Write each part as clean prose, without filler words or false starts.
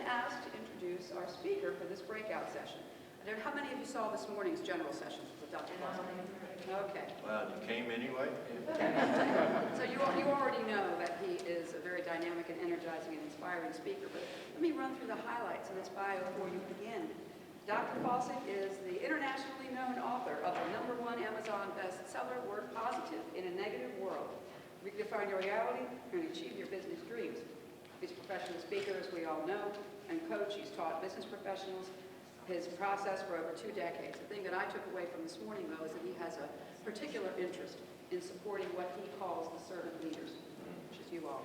asked to introduce our speaker for this breakout session. How many of you saw this morning's general session with Dr. Faucette? Okay. Well, you came anyway? So you already know that he is a very dynamic and energizing and inspiring speaker, but let me run through the highlights in his bio before you begin. Dr. Faucette is the internationally known author of the #1 Amazon bestseller, Word Positive in a Negative World. Redefine your reality and achieve your business dreams. He's a professional speaker, as we all know, and coach. He's taught business professionals his process for over 2 decades. The thing that I took away from this morning, though, is that he has a particular interest in supporting what he calls the servant leaders, which is you all.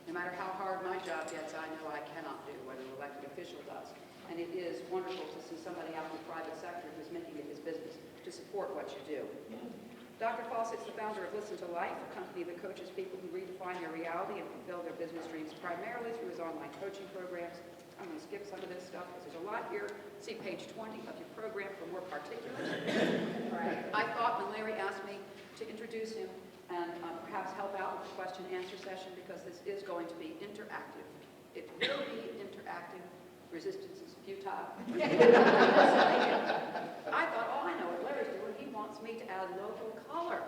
No matter how hard my job gets, I know I cannot do what an elected official does. And it is wonderful to see somebody out in the private sector who's making it his business to support what you do. Dr. Faucette is the founder of Listen to Life, a company that coaches people who redefine their reality and fulfill their business dreams primarily through his online coaching programs. I'm going to skip some of this stuff because there's a lot here. See page 20 of your program for more particulars. I thought when Larry asked me to introduce him and perhaps help out with the question and answer session, because this is going to be interactive. It will be interactive. Resistance is futile. I thought, oh, I know what Larry's doing. He wants me to add local color.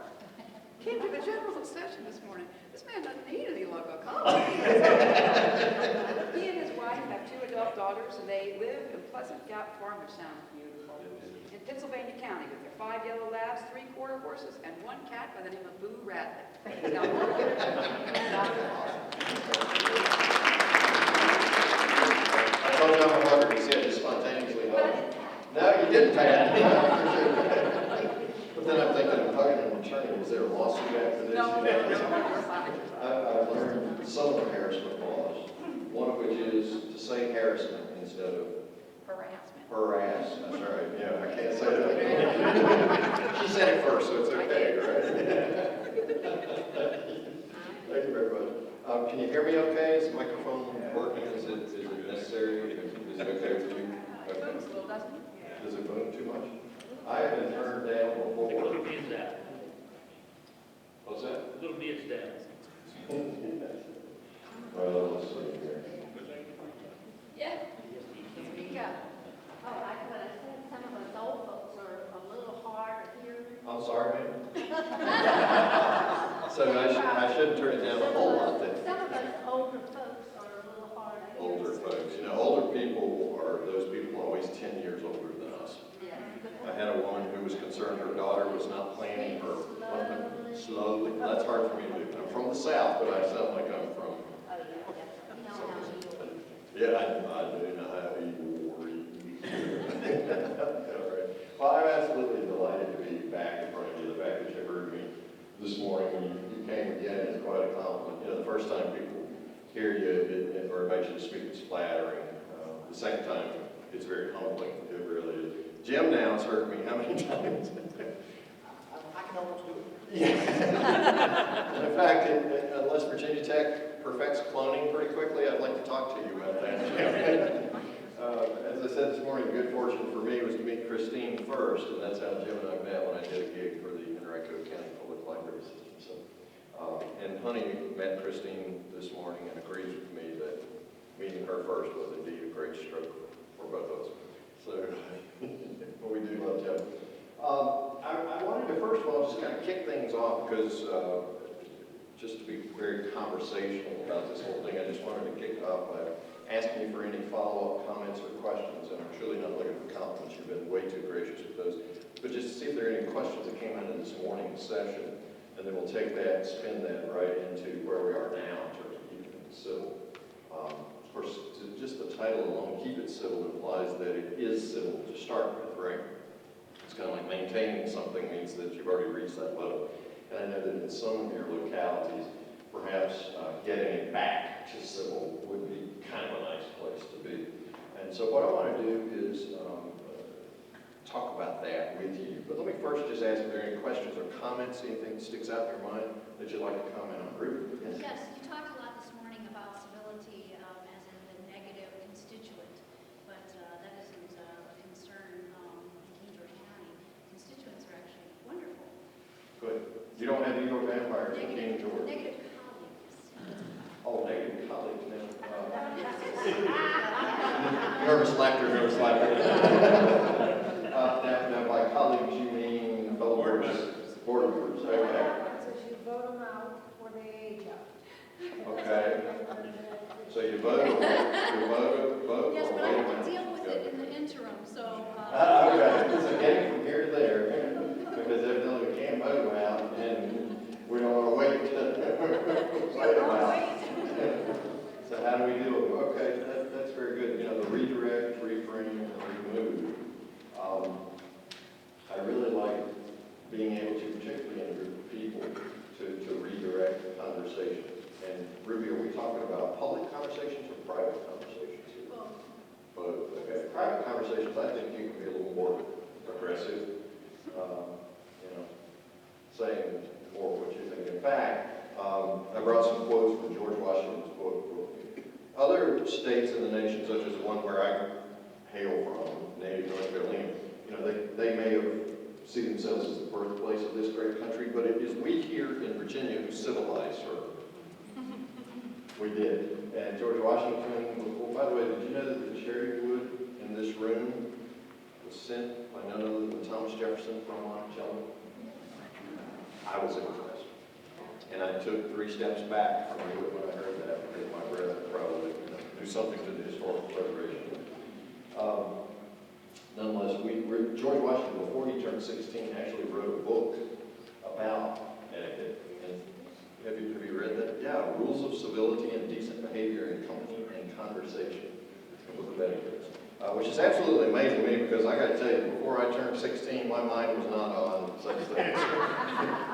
Came to the general session this morning. This man doesn't need any local color. He and his wife have 2 adult daughters, and they live in Pleasant Gap Farm, which sounds beautiful, in Pennsylvania County, with their 5 yellow labs, 3 quarter horses, and 1 cat by the name of Boo Radley. Now, I told you I'm a hugger. He said just spontaneously hug. No, you didn't, Pat. But then I'm thinking of hugging and returning. Is there a lawsuit after this? No. I've learned some of the harassment laws, one of which is to say harassment instead of harassment. harass. That's right. Yeah, I can't say that. She said it first, so it's okay, right? Thank you very much. Can you hear me okay? Is the microphone working? Is it necessary? Is it okay for you? Okay. Does it boom too much? I have been turned down before. A little bit's down. What's that? A little bit's down. Well, let's see here. Yeah. Speak up. Oh, what I said, some of us old folks are a little hard of hearing. I'm sorry, ma'am. So I shouldn't turn it down a whole lot then. Some of us older folks are a little hard of hearing. Older folks. You know, older people are those people always 10 years older than us. Yeah. I had a woman who was concerned her daughter was not planning her slowly. That's hard for me to do. I'm from the South, but I sound like I'm from. Oh, yeah. You know how you Yeah, I do know how you worry. All right. Well, I'm absolutely delighted to be back in front of you. The fact that you heard me this morning when you came again is quite a compliment. You know, the first time people hear you or invite you to speak, it's flattering. The second time, it's very humbling. It really is. Jim now has heard me how many times? I can almost do it. Yeah. In fact, unless Virginia Tech perfects cloning pretty quickly, I'd like to talk to you about that. As I said this morning, the good fortune for me was to meet Christine first, and that's how Jim and I met when I did a gig for the Henrico County Public Library System. So, and Honey met Christine this morning and agrees with me that meeting her first was indeed a great stroke for both of us. So, we do love Jim. I wanted to first of all just kind of kick things off because just to be very conversational about this whole thing, I just wanted to kick it off by asking you for any follow-up comments or questions, and I'm truly not looking for compliments. You've been way too gracious with those. But just to see if there are any questions that came out of this morning's session, and then we'll take that and spin that right into where we are now in terms of keeping it civil. Of course, just the title alone, Keep It Civil, implies that it is civil to start with, right? It's kind of like maintaining something means that you've already reached that level. And I know that in some of your localities, perhaps getting it back to civil would be kind of a nice place to be. And so what I want to do is talk about that with you. But let me first just ask if there are any questions or comments, anything that sticks out in your mind that you'd like to comment on. Ruth? Yes, you talked a lot this morning about civility as in the negative constituent, but that isn't a concern in Georgia County. Constituents are actually wonderful. Good. You don't have evil vampires in King George. Negative colleagues. Oh, negative colleagues now. Nervous laughter, nervous laughter. Now, by colleagues, you mean fellow board members? Board members, What okay. happens is you vote them out or they age up. Okay. So you vote, vote, Yes, or but I wait have a to deal with minute. it in the interim, so. Okay, so getting from here to there, because evidently we can't vote them out, and we don't want to wait to wait them out. So how do we deal with them? Okay, that's very good. You know, the redirect, reframe, and remove. I really like being able to, particularly in a group of people, to redirect the conversation. And Ruby, are we talking about public conversations or private conversations here? Both. Okay. Private conversations, I think you can be a little more aggressive. You know, saying more what you think. In fact, I brought some quotes from George Washington's quote book. Other states in the nation, such as the one where I hail from, native North Carolina, you know, they may have seen themselves as the birthplace of this great country, but it is we here in Virginia who civilized her. We did. And George Washington, well, by the way, did you know that the cherry wood in this room was sent by none other than Thomas Jefferson from Monticello? I was impressed. And I took 3 steps back from it when I heard that, because my breath would probably do something to the historical preservation. Nonetheless, George Washington, before he turned 16, actually wrote a book about etiquette. And have you read that? Yeah, Rules of Civility and Decent Behavior in Company and Conversation. A book of etiquette. Which is absolutely amazing to me, because I got to tell you, before I turned 16, my mind was not on such things.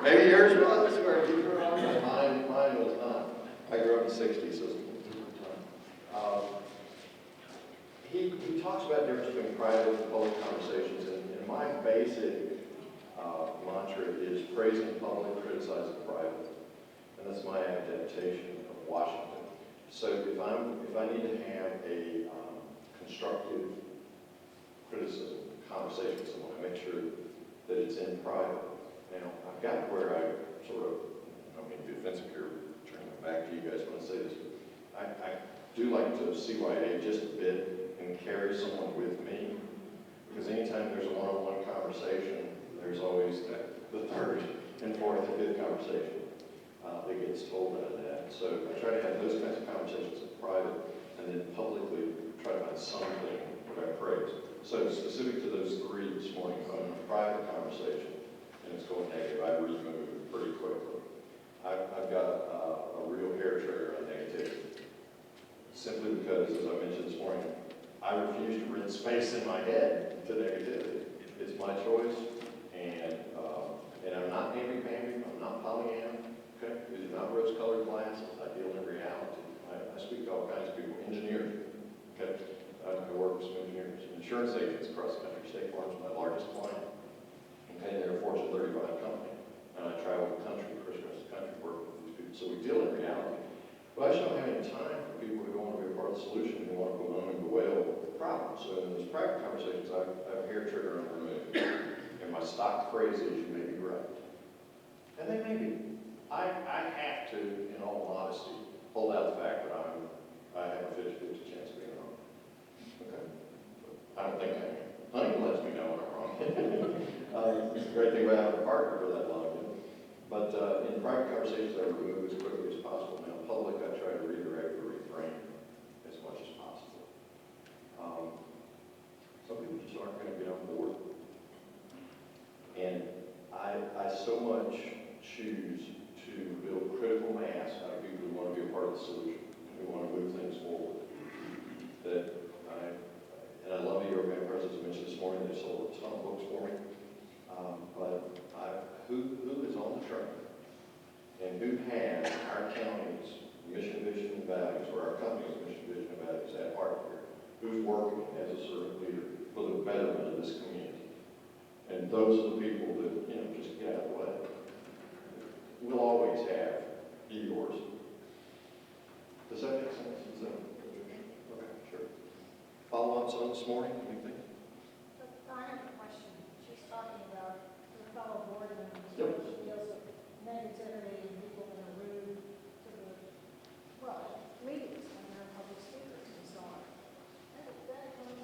Maybe yours was, or you grew up, but mine was not. I grew up in the 60s, so he talks about the difference between private and public conversations, and my basic mantra is praising public, criticizing private, and that's my adaptation of Washington. So if I need to have a constructive criticism, conversation with someone, I make sure that it's in private. Now, I've got where I sort of, I don't mean to be offensive here, turning my back to you guys when I say this, but I do like to CYA just a bit and carry someone with me, because anytime there's a one-on-one conversation, there's always the third and fourth and fifth conversation that gets told out of that. So I try to have those kinds of conversations in private, and then publicly try to find something that I praise. So specific to those 3 this morning, if I'm in a private conversation and it's going negative, I remove pretty quickly. I've got a real hair trigger on negativity. Simply because, as I mentioned this morning, I refuse to rent space in my head to negativity. It's my choice, and I'm not namby-pamby, I'm not Pollyanna, okay? These are not rose-colored glasses. I deal in reality. I speak to all kinds of people, engineers, okay? I work with some engineers, insurance agents across the country. State Farm is my largest client. Okay, they're a Fortune 35 company, and I travel the country, crisscross the country, working with these people. So we deal in reality. But I just don't have any time for people who don't want to be a part of the solution, who want to go on and bewail the problem. So in those private conversations, I have a hair trigger on removed. And my stock phrase is, you may be right. And they may be. I have to, in all honesty, hold out the fact that I have a 50-50 chance of being wrong. Okay? I don't think I am. Honey lets me know when I'm wrong. It's a great thing about having a partner for that long. But in private conversations, I remove as quickly as possible. Now, in public, I try to redirect or reframe as much as possible. Some people just aren't going to get on board. And I so much choose to build critical mass out of people who want to be a part of the solution, who want to move things forward. And I love the European presidents I mentioned this morning. They sold a ton of books for me. Who is on the train and who has our county's mission, vision, and values, or our company's mission, vision, and values at heart here? Who's working as a servant leader for the betterment of this community? And those are the people that, just get out of the way. We'll always have yours. Does that make sense? Okay, sure. Follow-ups on this morning, anything? I have a question. She's talking about her fellow board members. Yep. She deals with negativity and people that are rude to the, meetings when they're public speakers and so on. That comes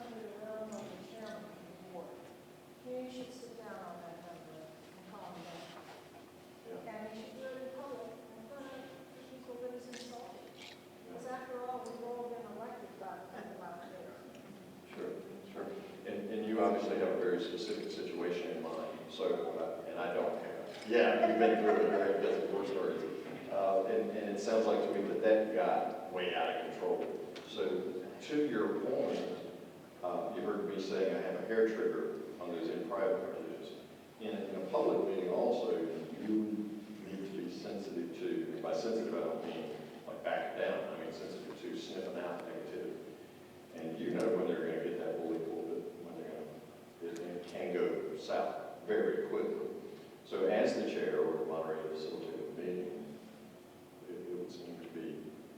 specific situation in mind. So, and I don't have. Yeah, you've been through it, right? That's the war stories. And it sounds like to me that that got way out of control. So, to your point, you heard me saying I have a hair trigger on those in private messages. In a public meeting also, you need to be sensitive to, and by sensitive I don't mean like back down, I mean sensitive to sniffing out negativity. And you know when they're going to get that bully pulpit, when they're going to, it can go south very quickly. So as the chair or moderator facilitating the meeting, it would seem to be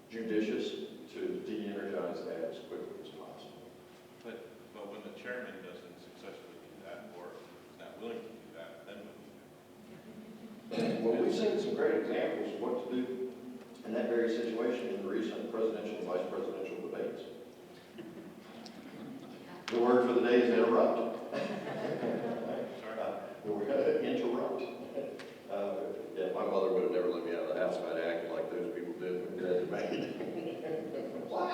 judicious to de-energize that as quickly as possible. But when the chairman doesn't successfully do that, or is not willing to do that, then what do you do? Well, we've seen some great examples of what to do in that very situation in the recent presidential and vice presidential debates. The word for the day is interrupt. We're going to interrupt. Yeah, my mother would have never let me out of the house if I'd acted like those people did in that debate. What?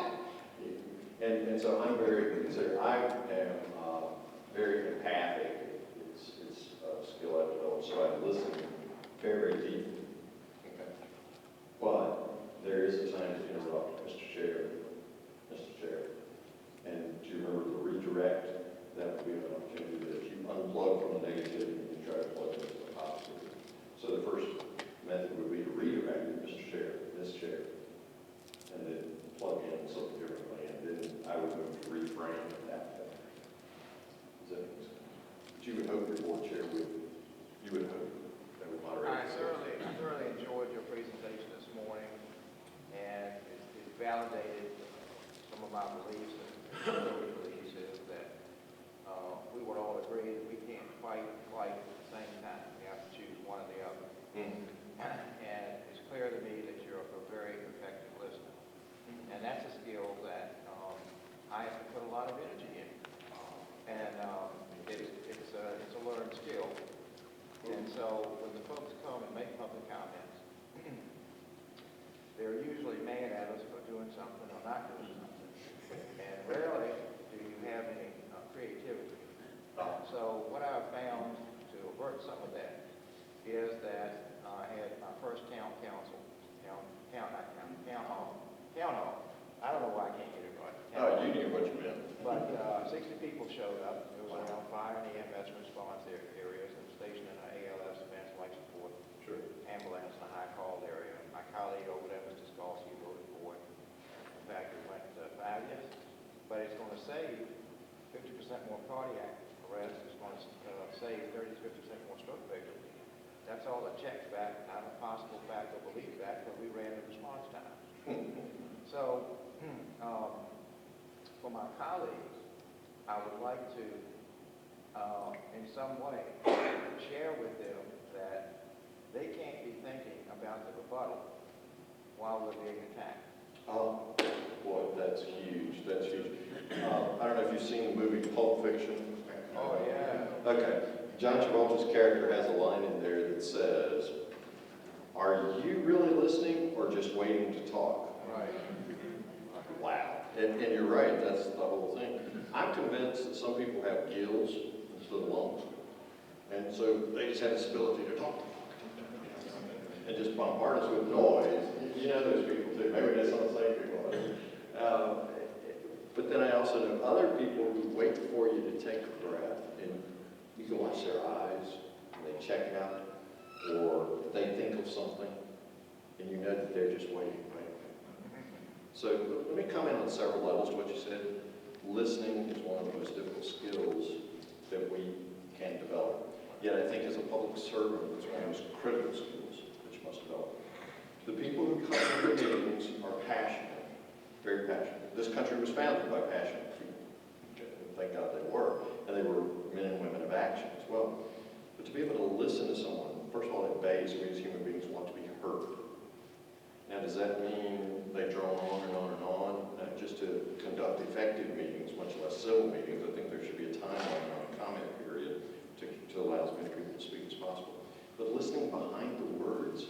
And so I'm very considerate. I am very empathic. It's a skill I've developed, so I listen very, very deeply. Okay. But there is a time to interrupt, Mr. Chair. Mr. Chair. And do you remember the redirect? That would be an opportunity that you unplug from the negativity and you try to plug into the positive. So the first method would be to redirect it, Mr. Chair, this chair, and then plug in something differently. And then I would move to reframe at that point. Does that make sense? But you would hope your board chair would, you would hope that would moderate. I thoroughly enjoyed your presentation this morning, and it validated some of my beliefs and beliefs is that we would all agree that we can't fight at the same time. We have to choose one or the other. And it's clear to me that you're a very effective listener. And that's a skill that I have to put a lot of energy in. It's a learned skill. And so when the folks come and make public comments, they're usually mad at us for doing something or not doing something. And rarely do you have any creativity. So what I've found to avert some of that is that I had my first town hall. I don't know why I can't get it right. Oh, you knew what you meant. But 60 people showed up. It was around fire and EMS response areas and stationed in our ALS advanced life support, Sure. ambulance in a high call area. My colleague over there, Mr. Scalzi, voted for it. In fact, it went 5 years. But it's going to save 50% more cardiac arrest. It's going to save 30 to 50% more stroke victims. That's all the checks back, not a possible fact or belief back, but we ran the response time. So, for my colleagues, I would like to, in some way, share with them that they can't be thinking about the rebuttal while we're being attacked. Oh, boy, that's huge. That's huge. I don't know if you've seen the movie Pulp Fiction. Oh, yeah. Okay. John Travolta's character has a line in there that says, "Are you really listening or just waiting to talk?" Right. Wow. And you're right, that's the whole thing. I'm convinced that some people have gills instead of lungs. And so they just have this ability to talk and just bombard us with noise. You know those people too. Maybe that's not the same people. But then I also know other people who wait for you to take a breath, and you can watch their eyes, and they check out, or they think of something, and you know that they're just waiting. So let me comment on several levels to what you said. Listening is one of the most difficult skills that we can develop. Yet I think as a public servant, it's one of the most critical skills that you must develop. The people who come to the meetings are passionate, very passionate. This country was founded by passionate people. Thank God they were. And they were men and women of action as well. But to be able to listen to someone, first of all, it begs we as human beings want to be heard. Now, does that mean they drone on and on and on? Just to conduct effective meetings, much less civil meetings, I think there should be a timeline on a comment period to allow as many people to speak as possible. But listening behind the words,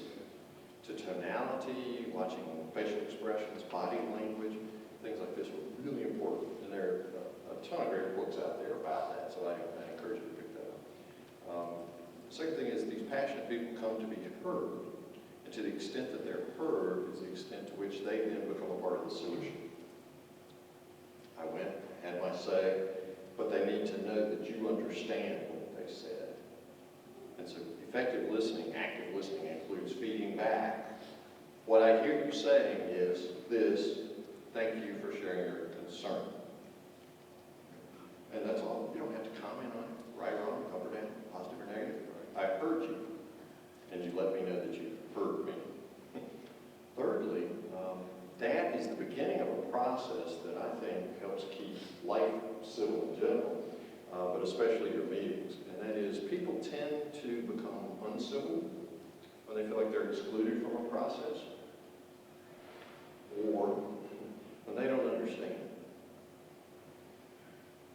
to tonality, watching facial expressions, body language, things like this are really important. And there are a ton of great books out there about that, so I encourage you to pick people come to be heard. And to the extent that they're heard is the extent to which they then become a part of the solution. I went, had my say, but they need to know that you understand what they said. And so effective listening, active listening includes feeding back. What I hear you saying is this: thank you for sharing your concern. And that's all. You don't have to comment on it, right or wrong, up or down, positive or negative. I heard you, and you let me know that you heard me. Thirdly, that is the beginning of a process that I think helps keep life civil in general, but especially your meetings. And that is, people tend to become uncivil when they feel like they're excluded from a process, or when they don't understand.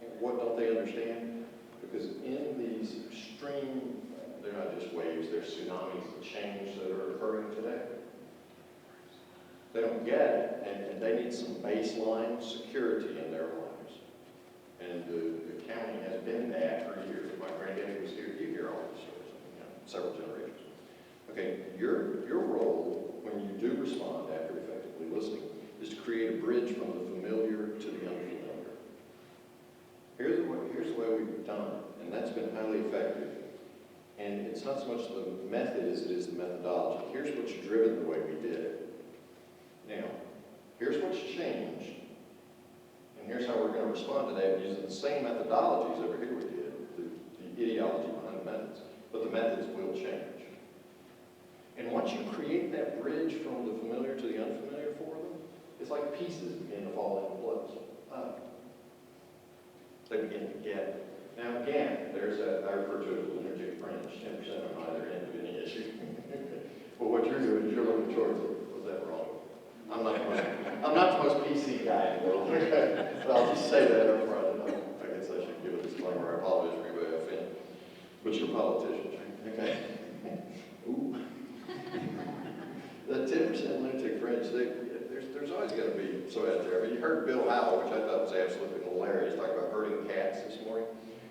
And what don't they understand? Because in these extreme, they're not just waves, they're tsunamis of change that are occurring today. They don't get it, and they need some baseline security in their lives. And the county has been that for years. If my granddaddy was here, you hear all these stories, several generations. Okay, your role when you do respond after effectively listening is to create a bridge from the familiar to the unfamiliar. Here's the way we've done it, and that's been highly effective. And it's not so much the method as it is the methodology. Here's what's driven the way we did it. Now, here's what's changed, and here's how we're going to respond to that using the same methodologies over here we did, the ideology behind the methods, but the methods will change. And once you create that bridge from the familiar to the unfamiliar for them, it's like pieces begin to fall into place. They begin to get it. Now again, there's I refer to it as a lunatic fringe, 10% on either end of any issue. But what you're doing is you're looking towards it. Was that wrong? I'm not the most PC guy in the world. So I'll just say that up front. I guess I should give a disclaimer. I apologize for anybody I offend. But you're politicians, okay? Ooh. The 10% lunatic fringe, there's always going to be so out there. I mean, you heard Bill Howell, which I thought was absolutely hilarious, talk about herding cats this morning.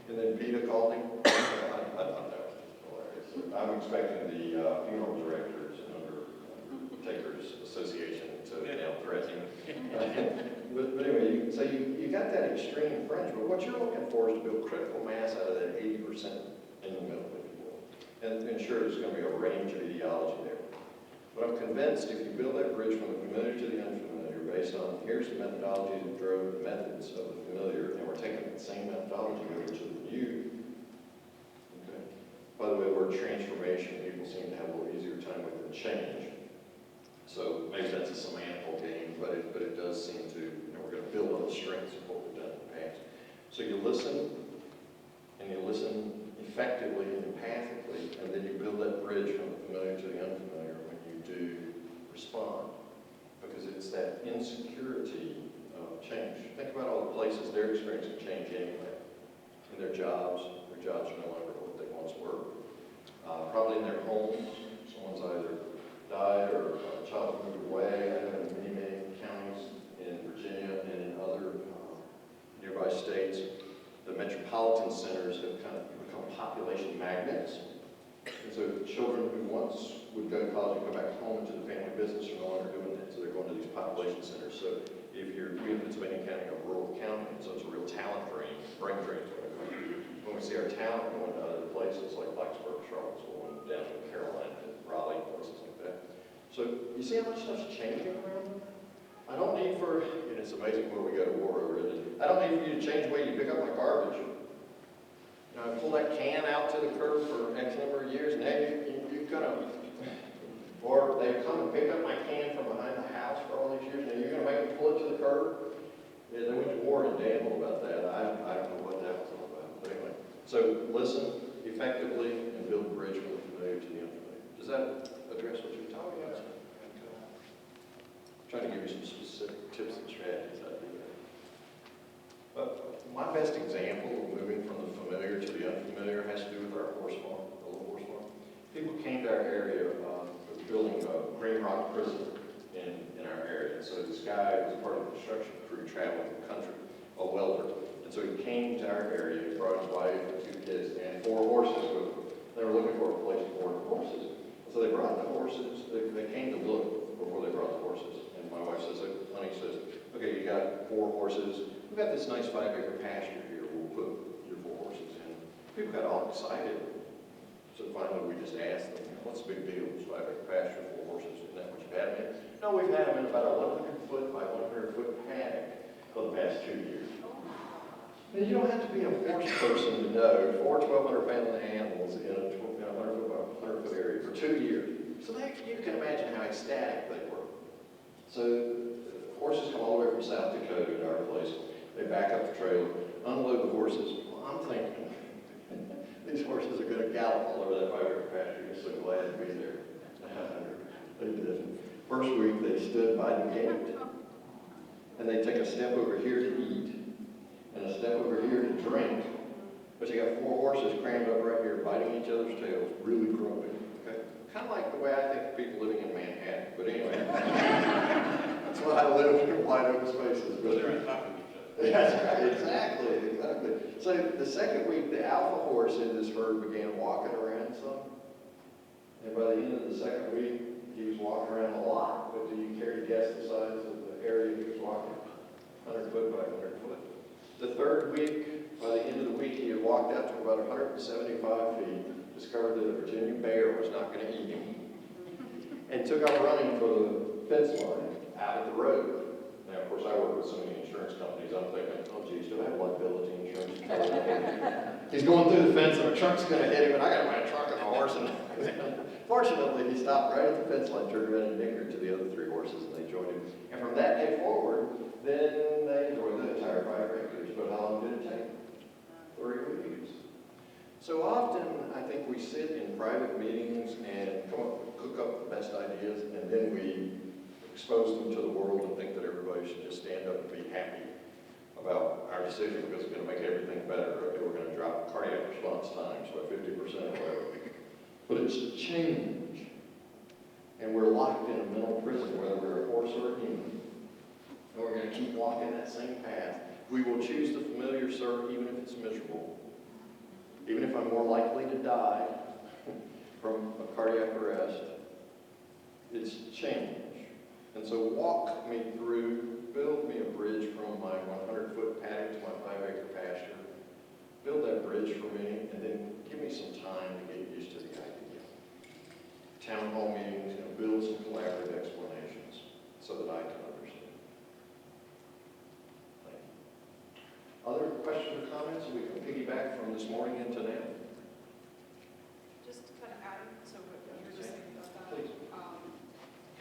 And then PETA called him. I thought that was hilarious. I'm expecting the funeral directors and Undertakers Association to threaten him. But anyway, so you got that extreme fringe, but what you're looking for is to build critical mass out of that 80% in the middle, if you will. And ensure there's going to be a range of ideology there. But I'm convinced if you build that bridge from the familiar to the unfamiliar based on here's the methodology that drove the methods of the familiar, and we're taking that same methodology over to the new. Okay. By the way, the word transformation, people seem to have a little easier time with than change. So maybe that's a semantical game, but it does seem to, we're going to build on the strengths of what we've done in the past. So you listen, and you listen effectively and empathically, and then you build that bridge from the familiar to the unfamiliar when you do respond. Because it's that insecurity of change. Think about all the places they're experiencing change anyway. In their jobs are no longer what they once were. Probably in their homes, someone's either died or a child moved away. I know in many, many counties in Virginia and in other nearby states, the metropolitan centers have kind of become population magnets. And so children who once would go to college and go back home into the family business are no longer doing that. So they're going to these population centers. So if you're in Pennsylvania County, a rural county, so it's a real talent drain, brain drain. When we see our talent going to other places like Blacksburg, Charlottesville, and down in Carolina, and Raleigh, places like that. So you see how much stuff's changing around? I don't need for, and it's amazing where we go to war over it. I don't need for you to change the way you pick up my garbage. You know, I pull that can out to the curb for X number of years, and now you're gonna, or they come and pick up my can from behind the house for all these years, and you're gonna make me pull it to the curb? Yeah, they went to war in Danville about that. I don't know what that was all about. But anyway, so listen effectively and build a bridge from the familiar to the unfamiliar. Does that address what you're talking about? I'm trying to give you some specific tips and strategies out there. But my best example of moving from the familiar to the unfamiliar has to do with our horse farm, the little horse farm. People came to our area building a green rock prison in our area. So this guy was part of the construction crew traveling the country, a welder. And so he came to our area, he brought his wife and 2 kids and 4 horses with him. They were looking for a place to board the horses. So they brought the horses, they came to look before they brought the horses. And my wife says, honey says, okay, you got 4 horses. We've got this nice 5-acre pasture here. We'll put your 4 horses in. People got all excited. So finally we just asked them, what's the big deal? It's 5-acre pasture, 4 horses. Isn't that what you've had them in? No, we've had them in about a 100-foot by 100-foot paddock for the past 2 years. Now, you don't have to be a horse person to know 4 1,200-pound animals in a 100-foot by 100-foot area for 2 years. So you can imagine how ecstatic they were. So horses come all the way from South Dakota to our place. They back up the trailer, unload the horses. Well, I'm thinking, these horses are going to gallop all over that 5-acre pasture. You're so glad to be there. They didn't. First week, they stood by the gate, and they take a step over here to eat, and a step over here to drink. But you got 4 horses crammed up right here, biting each other's tails, really grumpy. Okay? Kind of like the way I think of people living in Manhattan. But anyway, that's why I live in wide open spaces. But they're on top of each other. That's right, exactly. So the second week, the alpha horse in this herd began walking around some. And by the end of the second week, he was walking around a lot. But do you care to guess the size of the area he was walking? 100 foot by 100 foot. The third week, by the end of the week, he had walked out to about 175 feet, discovered that a Virginia bear was not going to eat him, and took off running for the fence line out of the road. Now, of course, I work with so many insurance companies, I'm thinking, oh, geez, do I have liability insurance? He's going through the fence, and a truck's going to hit him, and I got to buy a truck and a horse. And fortunately, he stopped right at the fence line, turned around and nickered to the other 3 horses, and they joined him. And from that day forward, then they enjoyed the entire 5 acres. But how long did it take? 3 weeks. So often, I think we sit in private meetings and cook up the best ideas, and then we expose them to the world and think that everybody should just stand up and be happy about our decision because it's going to make everything better. Okay, we're going to drop cardiac response times by 50% or whatever. But it's change. And we're locked in a mental prison, whether we're a horse or a human. And we're going to keep walking that same path. We will choose the familiar, sir, even if it's miserable. Even if I'm more likely to die from a cardiac arrest. It's change. And so walk me through, build me a bridge from my 100-foot paddock to my 5-acre pasture. Build that bridge for me, and then give me some time to get used to the idea. Town hall meetings, build some collaborative explanations so that I can understand. Thank you. Other questions or comments we can piggyback from this morning into now? Just to kind of add, so what you were just saying about that, Please.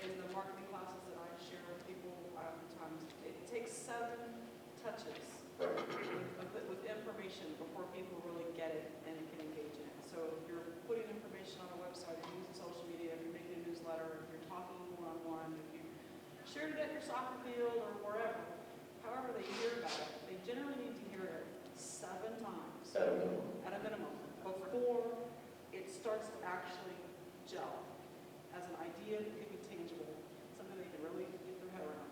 in the marketing classes that I share with people, oftentimes it takes 7 touches with information before people really get it and can engage in it. So if you're putting information on a website, if you're using social media, if you're making a newsletter, if you're talking one-on-one, if you shared it at your soccer field or wherever, however they hear about it, they generally need to hear it 7 times. At a minimum. Before it starts to actually gel as an idea that could be tangible, something they can really get their head around.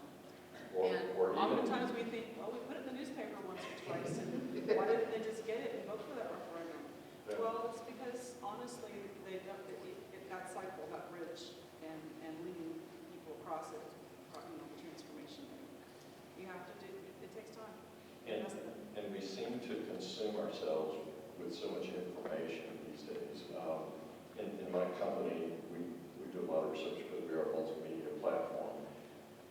Or Oftentimes we think, well, we put it in the newspaper once or twice, and why didn't they just get it and vote for that referendum? Yeah. Well, it's because honestly, that cycle, that bridge, and leading people across it, transformation. You have to do. It takes time. And we seem to consume ourselves with so much information these days. In my company, we do a lot of research because we are a multimedia platform.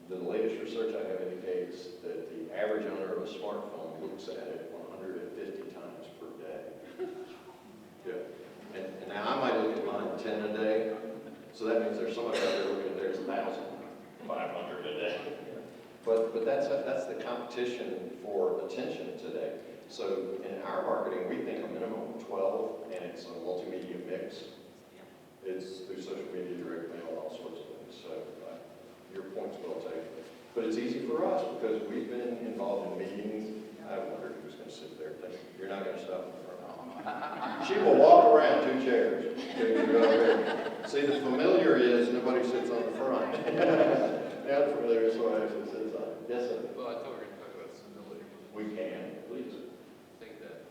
The latest research I have indicates that the average owner of a smartphone looks at it 150 times per day. Yeah. And now I might look at mine 10 a day, so that means there's somebody out there looking at theirs 1,500 a day. But that's the competition for attention today. So in our marketing, we think a minimum of 12, and it's a multimedia mix. It's through social media, direct mail, all sorts of things. So your point's well taken. But it's easy for us because we've been involved in meetings. I wondered who's going to sit there. You're not going to stop in front. She will walk around 2 chairs. See, the familiar is nobody sits on the front. Now the familiar is who actually sits on it. Yes, sir. Well, I thought we were going to talk about civility. We can, please. I think that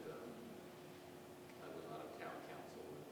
I was on a town council with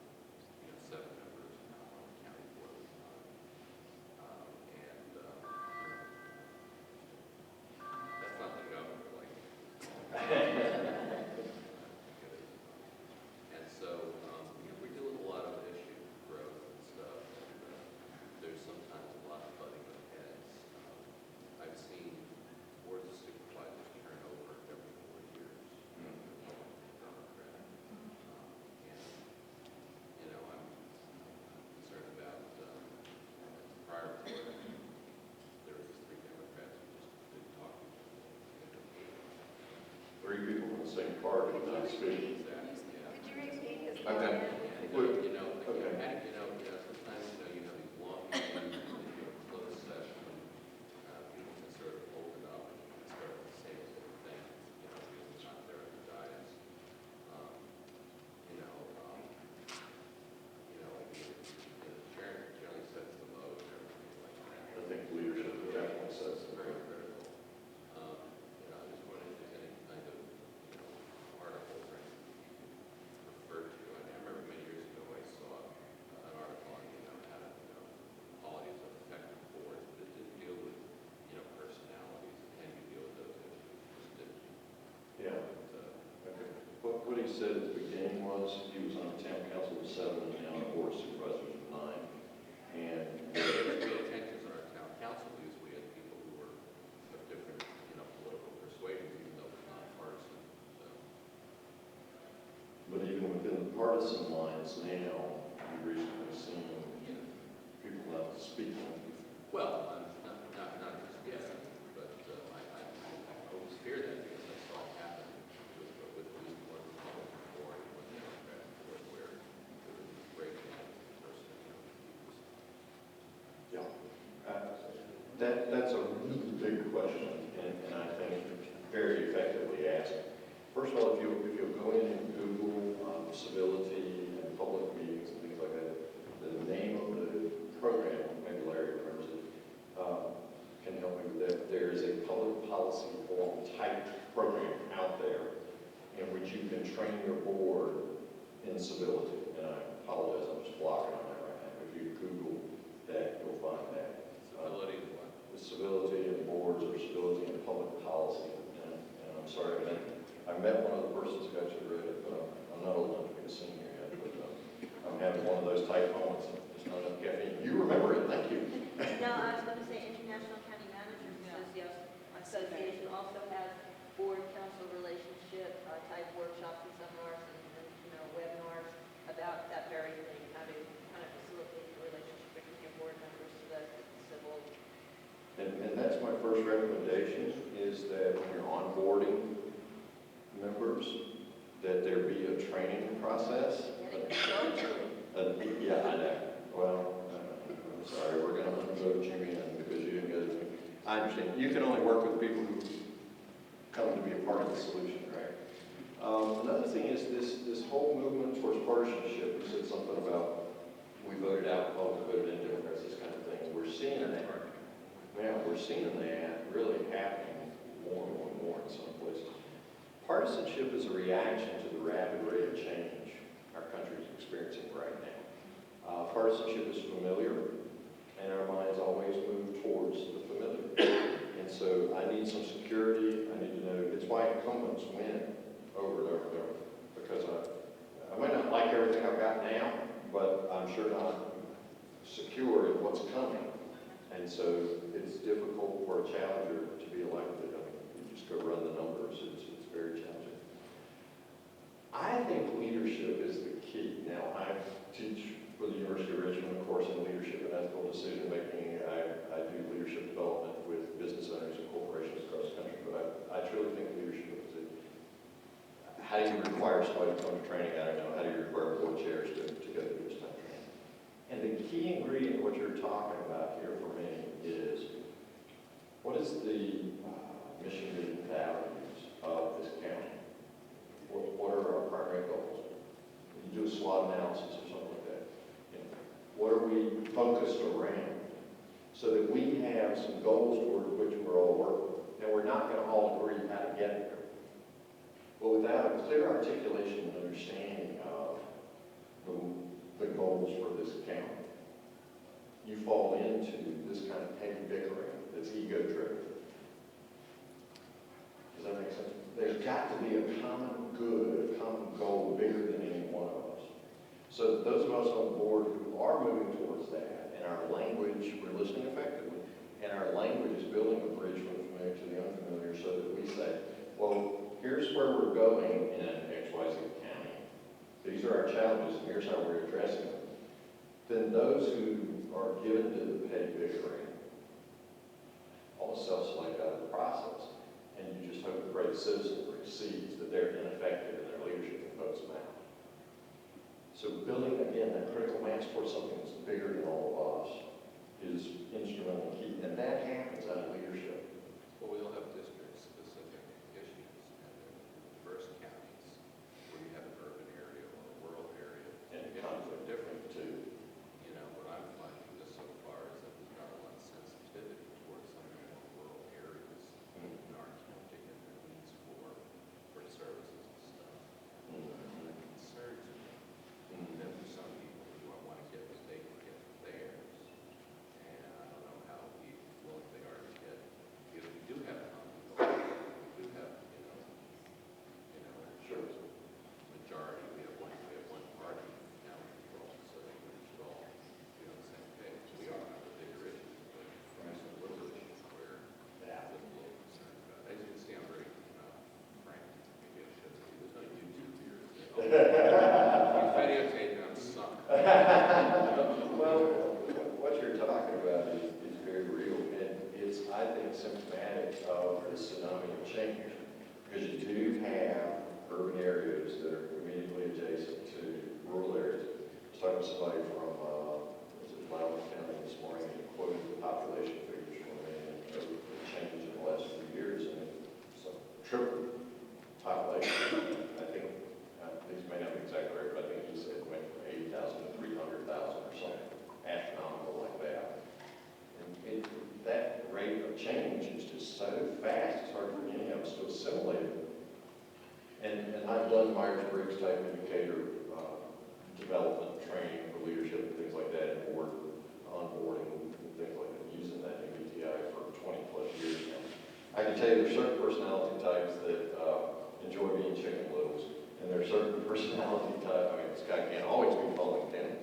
Three people in the same car did not speak. Could you repeat his Okay. comment? You know, Okay. sometimes, you have these long meetings, closed session, people can sort of open up and start to say certain things, because it's not there at the dais. The chair generally sets the mode and everything like that. I think leadership definitely sets the Very very. critical. I just wondered if there's any kind of, article or anything referred to. I remember many years ago I saw an article on, how to, qualities of effective boards, but it didn't deal with, personalities. Can you deal with those issues? Just didn't. Yeah. Okay. What he said at the beginning was he was on the town council of 7 and now on the board of supervisors of 9. And We had tensions on our town council because we had people who were of different, political persuasions, even though it was nonpartisan. So, but even within the partisan lines now, we've recently seen people not speaking. well, not just yet, but I always fear that because I saw it happen with at least one Republican board and one Democrat board where there was breaking out of person, Yeah. That's a really big question, and I think very effectively asked. First of all, if you'll go in and Google civility and public meetings and things like that, the name of the program, maybe Larry remembers it, can help me with that. There is a public policy forum type program out there in which you can train your board in civility. And I apologize, I'm just blocking on that right now. If you Google that, you'll find that. civility is one. The civility in boards or civility in public policy. And I'm sorry, I met one of the persons who actually read it, but I'm not old enough to be a senior yet. But I'm having one of those type moments. There's not enough caffeine. You remember it, thank you. No, I was going to say International County Managers Association also has board council relationship type workshops and seminars and webinars about that very thing, how to kind of facilitate the relationship between your board members so that it's civil. And that's my first recommendation, is that when you're onboarding members, that there be a training process. Yeah, I know. Well, I'm sorry, we're going to unvote you in because you didn't go to me. I understand. You can only work with people who come to be a part of the solution, right? Another thing is this whole movement towards partisanship. You said something about we voted out Republicans, voted in Democrats, this kind of thing. We're seeing that. Yeah, we're seeing that really happening more and more in some places. Partisanship is a reaction to the rapid rate of change our country is experiencing right now. Partisanship is familiar, and our minds always move towards the familiar. And so I need some security. I need to know. It's why incumbents win over and over and over. Because I might not like everything I've got now, but I'm sure not secure in what's coming. And so it's difficult for a challenger to be elected. I mean, you just go run the numbers. It's very challenging. I think leadership is the key. Now, I teach for the University of Richmond, of course, in leadership and ethical decision making. I do leadership development with business owners and corporations across the country. But I truly think leadership is it. How do you require somebody to come to training? I don't know. How do you require board chairs to go through this type of training? And the key ingredient of what you're talking about here for me is, what is the mission and values of this county? What are our primary goals? You do a SWOT analysis or something like that. What are we focused around? So that we have some goals toward which we're all working. And we're not going to all agree how to get there. But without a clear articulation and understanding of the goals for this county, you fall into this kind of petty bickering that's ego-driven. Does that make sense? There's got to be a common good, a common goal bigger than any one of us. So those of us on board who are moving towards that, and our language, we're listening effectively, and our language is building a bridge from the familiar to the unfamiliar so that we say, well, here's where we're going in XYZ County. These are our challenges, and here's how we're addressing them. Then those who are given to the petty bickering all self-select out of the process. And you just hope the great citizenry sees they're ineffective in their leadership and votes them out. So building, again, that critical mass towards something that's bigger than all of us is instrumental in keeping, and that happens out of leadership. Well, we all have district-specific issues, and in diverse counties, where you have an urban area or a rural area, And issues conflict are different. too. You know, what I'm finding just so far is that there's not a lot of sensitivity towards some of the more rural areas in our county and their needs for services and stuff. And it concerns me. And then for some people who want to get what they can get theirs, and I don't know how willing they are to get, because we do have conflict, we do have, Sure. majority, we have one party now in control, so we should all be on the same page. We are on the bigger issues, but there's some little issues where I'm a little concerned about. As you can see, I'm very frank. Maybe I should be. There's no YouTube here. You videotape and I'm sunk. Well, what you're talking about is very real, and it's, I think, symptomatic of the tsunami of change, because you do have urban areas that are immediately adjacent to rural areas. I was talking to somebody from, Lemmon County this morning, and quoted the population figures for me, and the change in the last few years, and it's a triple population. I think, these may not be exactly right, but I think he said it went from 80,000 to 300,000 or something astronomical like that. And that rate of change is just so fast, it's hard for any of us to assimilate it. And I've done Myers-Briggs type indicator development training for leadership and things like that, and board onboarding and things like that, using that MBTI for 20 plus years now. I can tell you there's certain personality types that enjoy being chicken littles, and there's certain personality types, I mean, this guy can't always be falling down,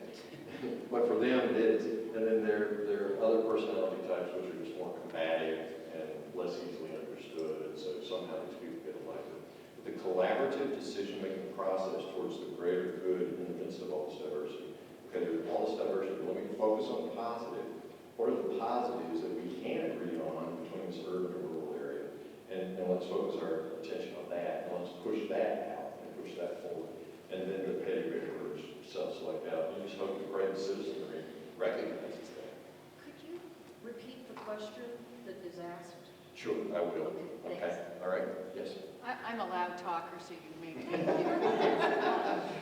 but for them it is. And then there are other personality types which are just more combative and less easily understood, and so somehow these people get elected. The collaborative decision-making process towards the greater good in the midst of all this diversity. Okay, there's all this diversity, let me focus on the positive. What are the positives that we can agree on between this urban and rural area? And let's focus our attention on that, and let's push that out and push that forward. And then the petty bickers self-select out. You just hope the brave citizenry recognizes that. Could you repeat the question that is asked? Sure, I will. Okay, Okay, all right, yes. I'm a loud talker, so you maybe.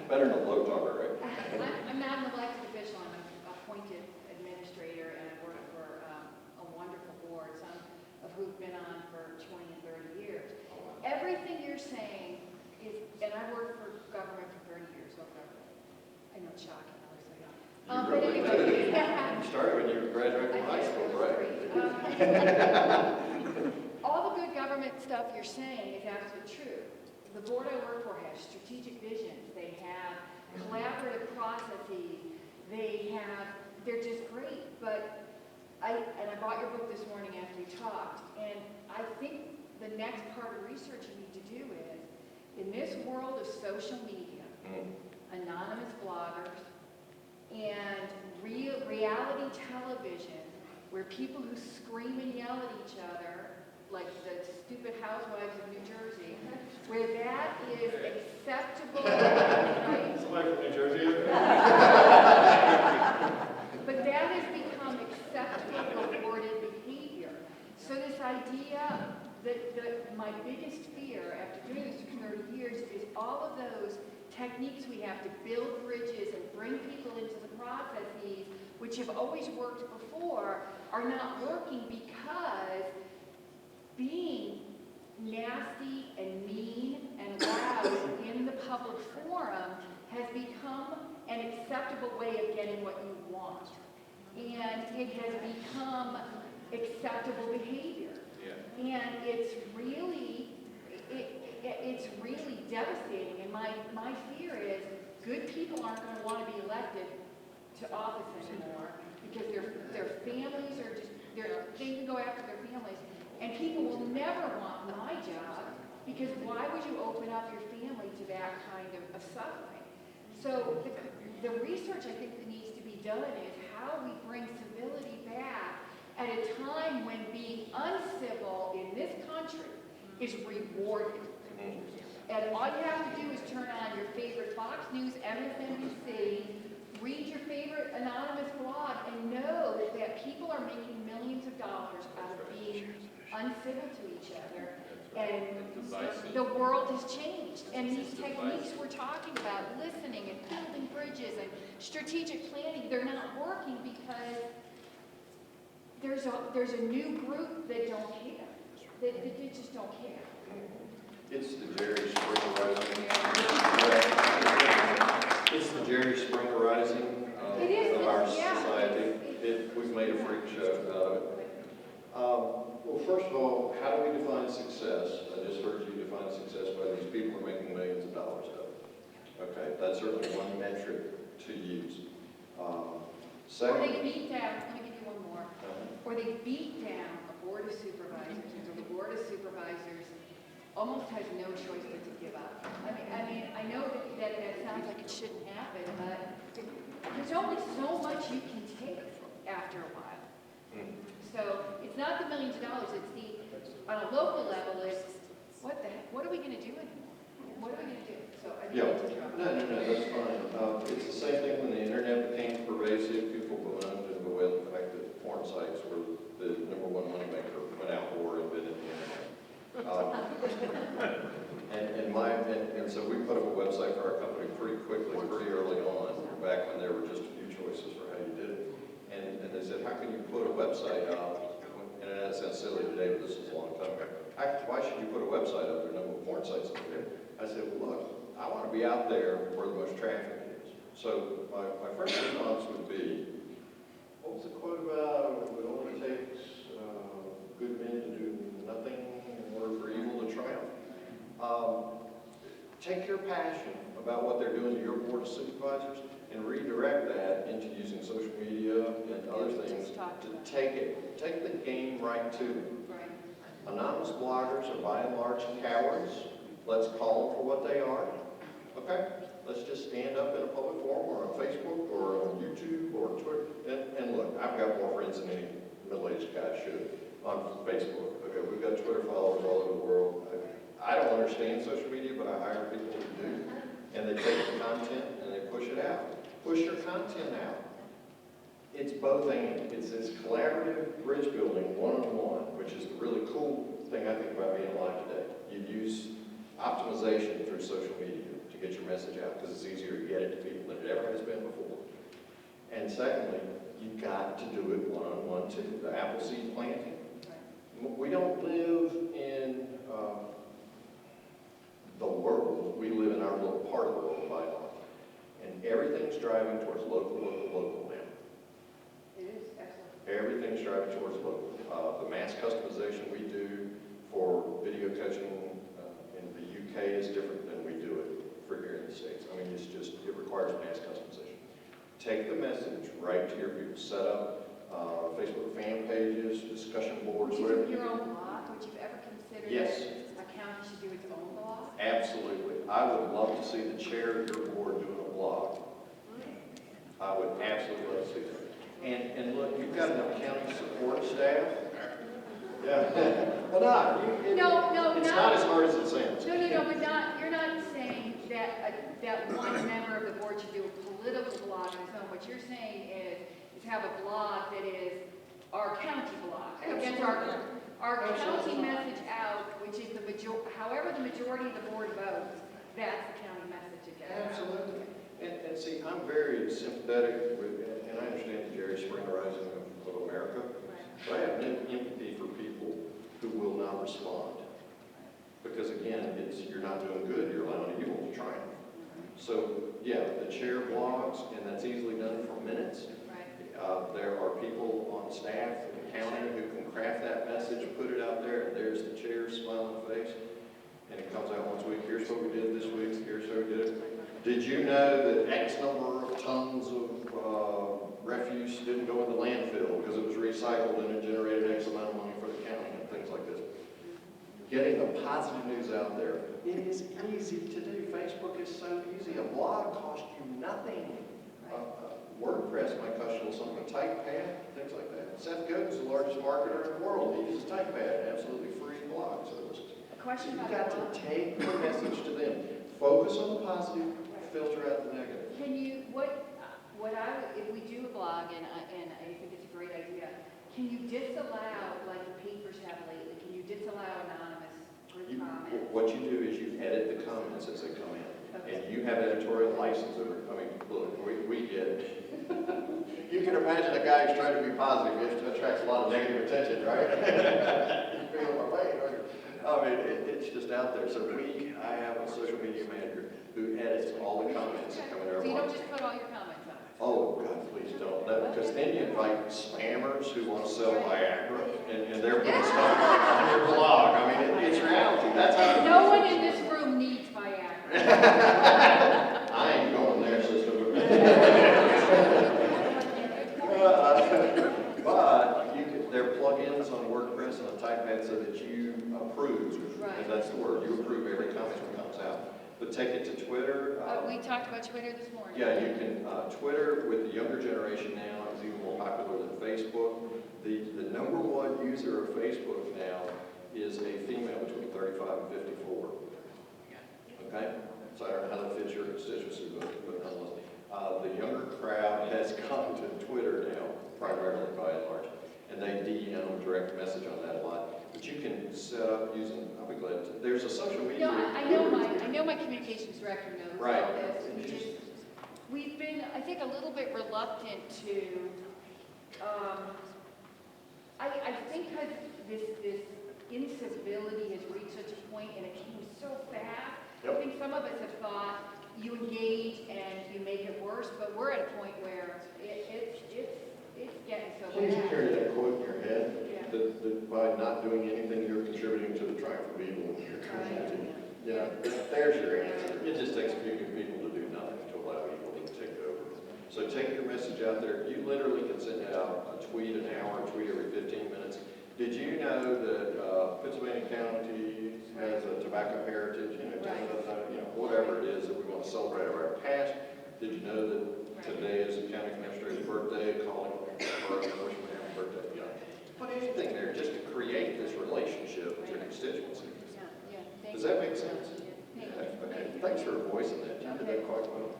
Better than a low talker, right? I'm not an elected official, I'm an appointed administrator, and I work for a wonderful board, some of who've been on for 20 and 30 years. Everything you're saying is, and I worked for government for 30 years, so government. I know it's shocking, I was so young. You really did. You started when you graduated from high school, right? All the good government stuff you're saying is absolutely true. The board I work for has strategic visions. They have collaborative processes. They're just great. But I bought your book this morning after you talked, and I think the next part of research you need to do is, in this world of social media, anonymous bloggers, and reality television, where people who scream and yell at each other, like the stupid housewives of New Jersey, where that is acceptable, right? Somebody from New Jersey? But that has become acceptable, rewarded behavior. So this idea that my biggest fear after doing this for 30 years is all of those techniques we have to build bridges and bring people into the processes, which have always worked before, are not working because being nasty and mean and loud in the public forum has become an acceptable way of getting what you want. And it has become acceptable behavior. Yeah. And it's really devastating. And my fear is good people aren't going to want to be elected to office anymore because their families are just, they can go after their families. And people will never want my job because why would you open up your family to that kind of suffering? So the research I think that needs to be done is how we bring civility back at a time when being uncivil in this country is rewarded. And all you have to do is turn on your favorite Fox News, MSNBC, read your favorite anonymous blog, and know that people are making millions of dollars out of being uncivil to each other. And the world has changed. And these techniques we're talking about, listening and building bridges and strategic planning, they're not working because there's a new group that don't care. They just don't care. It's the Jerry Springer Rising. It's the Jerry Springer Rising of our society. We've made a freak show out of it. Well, first of all, how do we define success? I just heard you define success by these people are making millions of dollars out of it. Okay, that's certainly one metric to use. Or Second, they beat down, let me give you one more. Or they beat down a board of supervisors until the board of supervisors almost has no choice but to give up. I mean, I know that sounds like it shouldn't happen, but there's only so much you can take after a while. So it's not the millions of dollars, it's the, on a local level, it's what the heck, what are we going to do anymore? What are we going to do? So I yeah, think it's no, that's fine. It's the same thing when the internet became pervasive. People bemoaned and bewailed the fact that porn sites were the #1 moneymaker when Al Gore invented the internet. And so we put up a website for our company pretty quickly, pretty early on, back when there were just a few choices for how you did it. And they said, how can you put a website up? And that sounds silly today, but this is a long time ago. Why should you put a website up there? No more porn sites up there. I said, well, look, I want to be out there where the most traffic is. So my first response would be, what was the quote about? It only takes good men to do nothing in order for evil to triumph. Take your passion about what they're doing to your board of supervisors and redirect that into using social media and other things to take the game right to them. Anonymous bloggers are by and large cowards. Let's call them for what they are. Okay? Let's just stand up in a public forum or on Facebook or on YouTube or Twitter. And look, I've got more friends than any middle-aged guy should on Facebook. Okay, we've got Twitter followers all over the world. I don't understand social media, but I hire people who do. And they take the content and they push it out. Push your content out. It's both and. It's this collaborative bridge building one-on-one, which is the really cool thing I think about being alive today. You use optimization through social media to get your message out because it's easier to get it to people than it ever has been before. And secondly, you've got to do it one-on-one too. The apple seed planting. We don't live in the world. We live in our little part of the world by and large. And everything's driving towards local now. It is, excellent. Everything's driving towards local. The mass customization we do for video coaching in the UK is different than we do it for here in the States. I mean, it requires mass customization. Take the message right to your people. Set up Facebook fan pages, discussion boards, whatever. Your own blog, would you ever consider yes. that a county should do its own blog? Absolutely. I would love to see the chair of your board doing a blog. I would absolutely love to see that. And look, you've got enough county support staff. Yeah. Well, it's not as hard as it sounds. No, but you're not saying that one member of the board should do a political blog on its own. What you're saying is have a blog that is our county blog. Against our county message out, which is however the majority of the board votes, that's the county message again. Absolutely. And see, I'm very sympathetic with, and I understand the Jerry Springer Rising of America, but I have empathy for people who will not respond. Because again, you're not doing good, you're allowing evil to triumph. So yeah, the chair blogs, and that's easily done for minutes. There are people on staff in the county who can craft that message, put it out there, and there's the chair's smiling face, and it comes out once a week. Here's what we did this week. Here's how we did it. Did you know that X number of tons of refuse didn't go in the landfill because it was recycled and it generated X amount of money for the county and things like this? Getting the positive news out there. It is easy to do. Facebook is so easy. A blog costs you nothing. WordPress might cost you something, a TypePad, things like that. Seth Godin's the largest marketer in the world. He uses TypePad, absolutely free blog services. A question You've about got to take the message to them. Focus on the positive, filter out the negative. Can you, if we do a blog, and I think it's a great idea, can you disallow, like the papers have lately, can you disallow anonymous comments? What you do is you edit the comments as they come in. And you have editorial license over, I mean, look, we get, you can imagine a guy who's trying to be positive, it attracts a lot of negative attention, right? You feel my pain, right? I mean, it's just out there. So I have a social media manager who edits all the comments that come in our So you blog. don't just put all your comments on? Oh, God, please don't. No, because then you invite spammers who want to sell Viagra, and they're putting stuff on your blog. I mean, it's reality. That's how. No one in this room needs Viagra. I ain't going there, sister. But there are plugins on WordPress and a typepad so that you approve, and that's the word. You approve every comment that comes out. But take it to Twitter. We talked about Twitter this morning. Yeah, you can, Twitter with the younger generation now is even more popular than Facebook. The number one user of Facebook now is a female between 35 and 54. Okay? So I don't know how that fits your constituency, but nonetheless. The younger crowd has gone to Twitter now, primarily by and large, and they DM direct message on that a lot. But you can set up using, I'll be glad to, there's a social media. No, I know my communications director knows Right. all this. We've been, I think, a little bit reluctant to, I think because this incivility has reached such a point and it came so fast. Yep. I think some of us have thought you engage and you make it worse, but we're at a point where it's getting so Please bad. carry that quote in your head, Yeah. that by not doing anything, you're contributing to the triumph of evil in your community. You know, there's your answer. It just takes a few good people to do nothing to allow evil to take over. So take your message out there. You literally can send out a tweet an hour, a tweet every 15 minutes. Did you know that Pennsylvania County has a tobacco heritage, whatever it is that we want to celebrate of our past? Did you know that today is the county administrator's birthday, calling her and wishing her happy birthday? You know, put anything there just to create this relationship with your constituency. Does that make sense? Yeah. Okay. Thanks for voicing that. You did that quite well.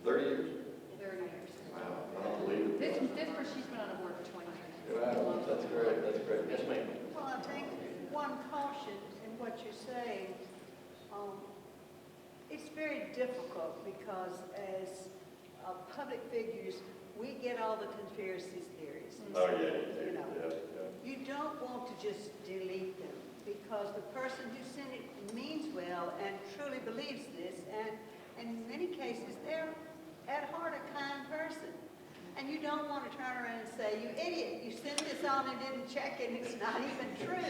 30 years? 30 years. Wow, I don't believe it. This she's been on a board for 20 years. Wow, that's great. That's great. Yes, ma'am. Well, I think one caution in what you're saying, it's very difficult because as public figures, we get all the conspiracy theories. Oh, yeah. You know, Yeah. you don't want to just delete them because the person who sent it means well and truly believes this, and in many cases, they're at heart a kind person. And you don't want to turn around and say, you idiot, you sent this on and didn't check it, and it's not even true.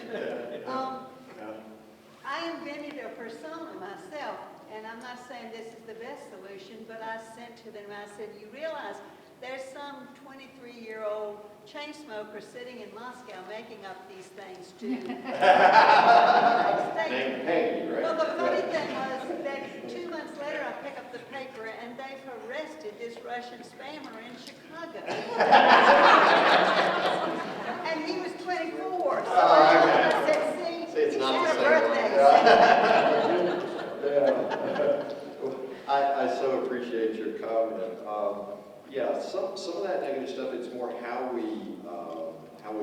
I invented a persona myself, and I'm not saying this is the best solution, but I sent to them, I said, you realize there's some 23-year-old chain smoker sitting in Moscow making up these things too. Named Peggy, right? Well, the funny thing was that 2 months later, I pick up the paper and they've arrested this Russian spammer in Chicago. And he was 24. So I said, see, it's he's not had the a same birthday. I so appreciate your comment. Yeah, some of that negative stuff, it's more how we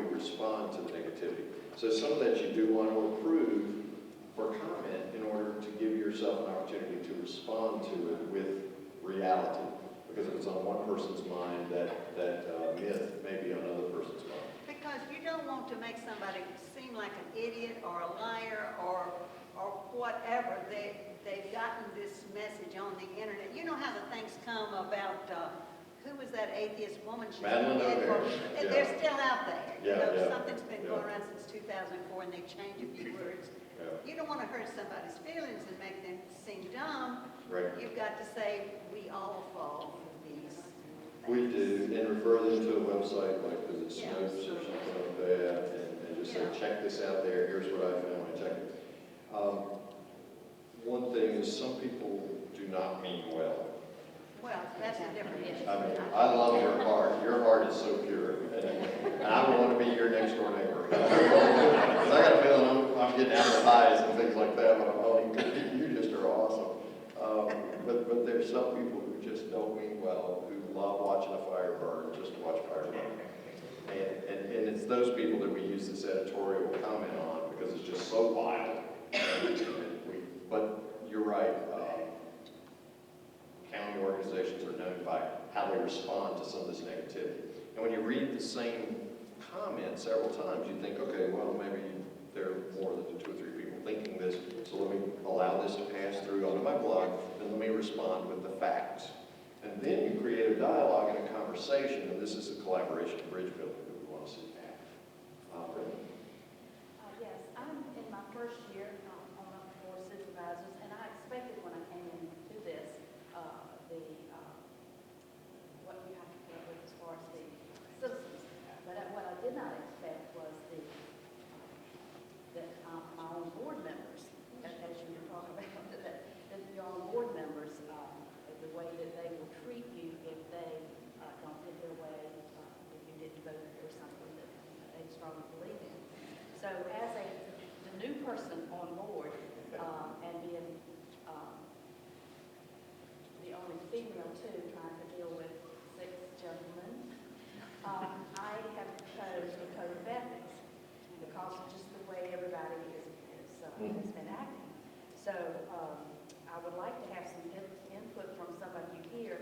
respond to the negativity. So some of that you do want to approve or comment in order to give yourself an opportunity to respond to it with reality. Because if it's on one person's mind, that myth may be on another person's mind. Because you don't want to make somebody seem like an idiot or a liar or whatever. They've gotten this message on the internet. You know how the things come about, who was that atheist woman? She's Madeline O'Hare. and they're still out there. Yeah. Something's been going around since 2004 and they changed a few words. Yeah. You don't want to hurt somebody's feelings and make them seem dumb. Right. You've got to say, we all fall for these things. We do, and refer them to a website like Visit Snopes or something like that, and just say, check this out there, here's what I found when I checked it. One thing is some people do not mean well. Well, that's a different issue. I mean, I love your heart. Your heart is so pure. And I would want to be your next door neighbor. Because I got a feeling I'm getting out of the highs and things like that, but you just are awesome. there's some people who just don't mean well, who love watching a fire burn, just to watch fire burn. And it's those people that we use this editorial comment on because it's just so wild. But you're right, county organizations are known by how they respond to some of this negativity. And when you read the same comment several times, you think, okay, well, maybe there are more than 2 or 3 people thinking this, so let me allow this to pass through onto my blog, and let me respond with the facts. And then you create a dialogue and a conversation, and this is a collaboration bridge building that we want to see happen. Brenda? Yes, I'm in my first year on the board of supervisors, and I expected when I came into this, what you have to deal with as far as the citizens. But what I did not expect was that my own board members, as you were talking about, that your own board members, the way that they will treat you if they don't get their way, if you didn't vote for something that they strongly believe in. So as the new person on board, and being the only female too, trying to deal with 6 gentlemen, I have proposed a code of ethics because of just the way everybody has been acting. So I would like to have some input from somebody here.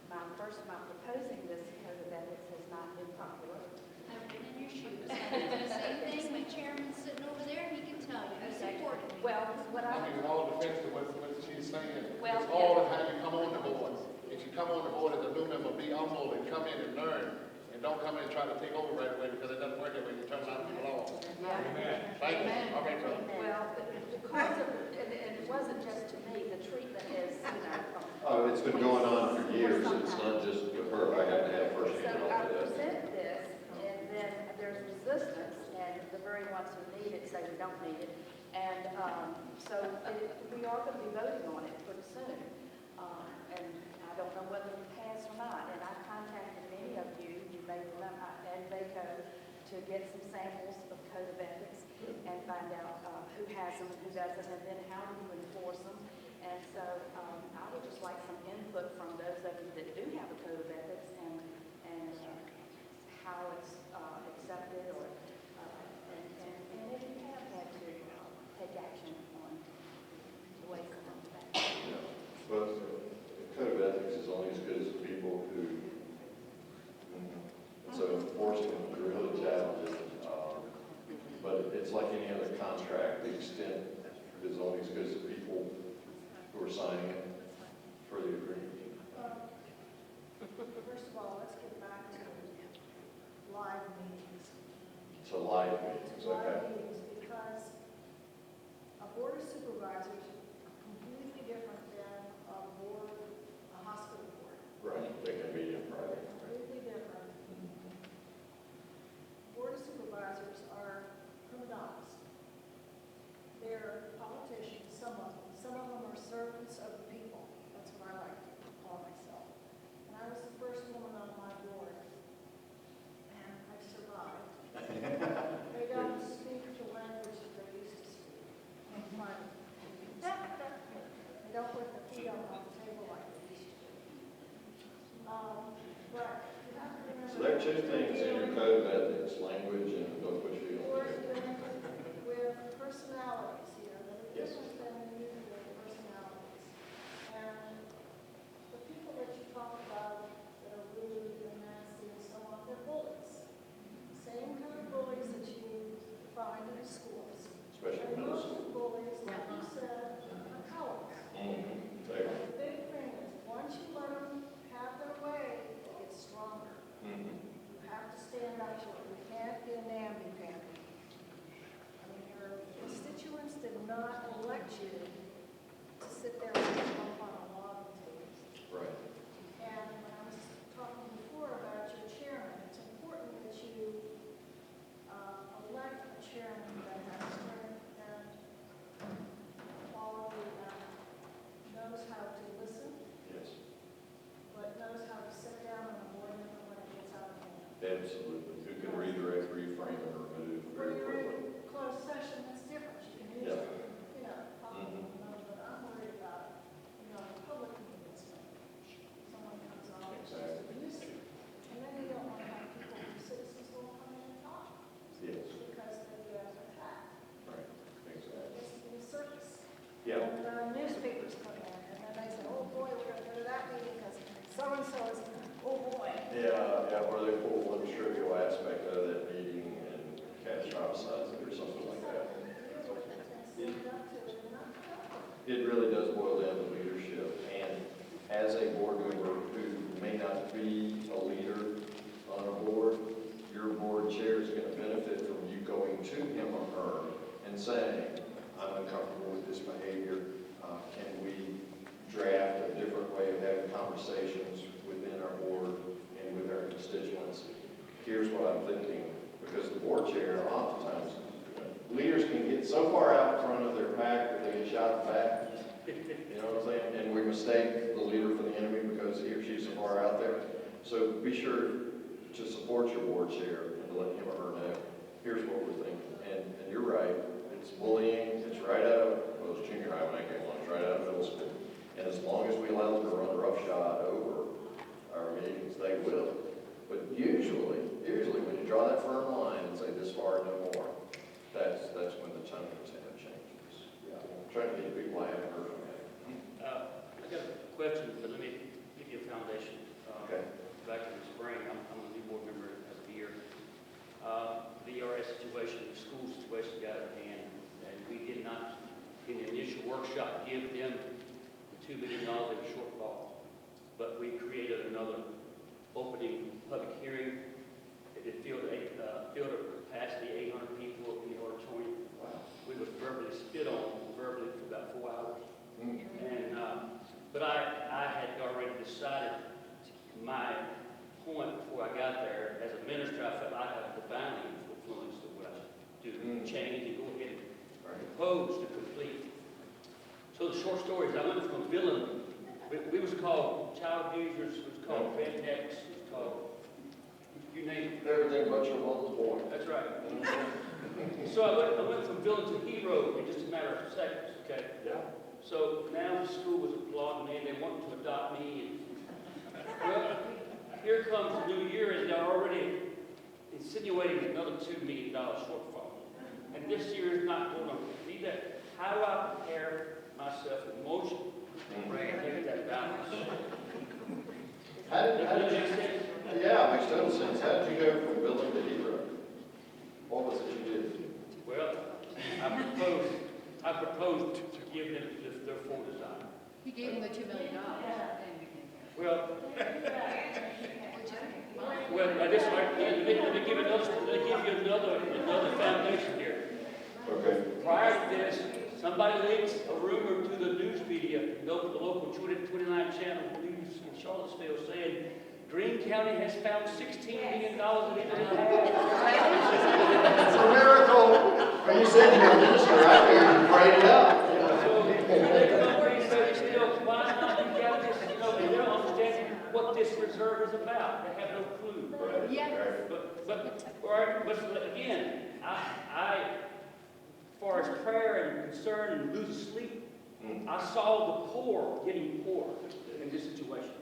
My proposing this code of ethics has not been popular. I've been in your shoes. I do the same thing. My chairman's sitting over there, and he can tell you. He supported me. Well, what I mean, in all defense to what she's saying, Well, it's all in how you come on the board. If you come on the board as a new member, be humble and come in and learn, and don't come in and try to take over right away because it doesn't work that way. You turn a lot of people off. Thank you. All right, brother. Well, because of, and it wasn't just to me, the treatment is, Oh, it's been going on for years. It's not just with her. I have to have first So hand I knowledge of that. present this, and then there's resistance, and the very ones who need it say we don't need it. And so we are going to be voting on it pretty soon. And I don't know whether it passed or not. And I contacted many of you, you may remember, and VACO, to get some samples of code of ethics and find out who has them and who doesn't, and then how do you enforce them. And so I would just like some input from those of you that do have a code of ethics and how it's accepted, or and if you have had to take action on the way it's come back. But the code of ethics is only as good as the people who, so enforcing it is really challenging. But it's like any other contract, the extent is only as good as the people who are signing it for the agreement. First of all, let's get back to live meetings. So live meetings, okay. Live meetings, because a board so it's, oh boy. Yeah, where they pull one trivial aspect out of that meeting and catastrophize it or something like that. It really does boil down to leadership, and as a board member who may not be a leader on a board, your board chair is going to benefit from you going to him or her and saying, I'm uncomfortable with this behavior. Can we draft a different way of having conversations within our board and with our constituents? Here's what I'm thinking, because the board chair, oftentimes, leaders can get so far out in front of their pack that they get shot in the back. You know what I'm saying? And we mistake the leader for the enemy because he or she's so far out there. So be sure to support your board chair and to let him or her know, here's what we're thinking. And you're right, it's bullying, it's right out of, well, it's junior high when I came along, it's right out of middle school. And as long as we allow them to run roughshod over our meetings, they will. But usually when you draw that firm line and say this far, no more, that's when the tone changes. Yeah. I'm trying to get people I haven't heard from yet. I got a question, but let me give you a foundation. Okay. Back in the spring, I'm a new board member as of the year. The ERS situation, the school situation got out of hand, and we did not, in the initial workshop, give them the $2 million in shortfall. But we created another opening public hearing. It filled a capacity, 800 people in the auditorium. Wow. We was verbally spit on for about 4 hours. Mm-hmm. And, but I had already decided my point before I got there. As a minister, I felt I had a divine influence of what I should do, change, and go ahead and propose to complete. So the short story is I went from a villain. We was called child abusers, it was called rednecks, it was called, you name it. Everything but your mother's boy. That's right. So I went from villain to hero in just a matter of seconds, okay? Yeah. So now the school was applauding me and they wanted to adopt me. Well, here comes the new year and they're already insinuating another $2 million shortfall. And this year is not going to be that. How do I prepare myself emotionally to take that balance? How did you, yeah, it makes total sense. How did you go from villain to hero? What was it you did? Well, I proposed to give them their full design. He gave him the $2 million. Well, this right, let me give you another foundation here. Okay. Prior to this, somebody leaked a rumor to the news media, the local 29 channel news in Charlottesville, saying Greene County has found $16 million in It's a miracle. When you said you're a minister, I figured you prayed it up. They don't understand what this reserve is about. They have no clue. Right. Yes. But again, I, as far as prayer and concern and losing sleep, I saw the poor getting poor in this situation.